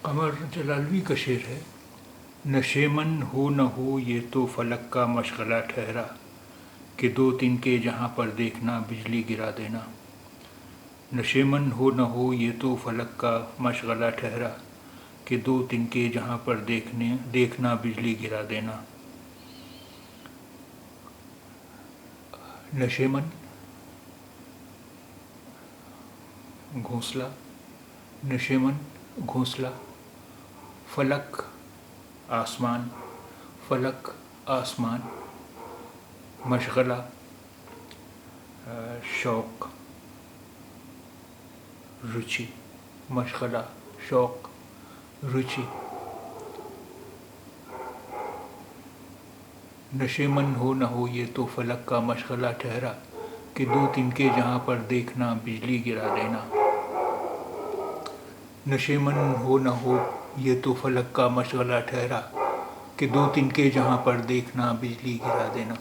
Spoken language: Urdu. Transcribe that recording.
قمر جلالوی کا شعر ہے۔ نشیمن ہو نہ ہو یہ تو فلک کا مشغلہ ٹھہرا کہ دو تنکے جہاں پر دیکھنا بجلی گرا دینا۔ نشیمن ہو نہ ہو یہ تو فلک کا مشغلہ ٹھہرا کہ دو تنکے جہاں پر دیکھنا بجلی گرا دینا۔ نشیمن گھونسلہ، نشیمن گھونسلہ، فلک آسمان، فلک آسمان، مشغلہ شوق رچی، مشغلہ شوق رچی۔ نشیمن ہو نہ ہو یہ تو فلک کا مشغلہ ٹھہرا کہ دو تنکے جہاں پر دیکھنا بجلی گرا دینا۔ نشیمن ہو نہ ہو یہ تو فلک کا مشغلہ ٹھہرا کہ دو تنکے جہاں پر دیکھنا بجلی گرا دینا۔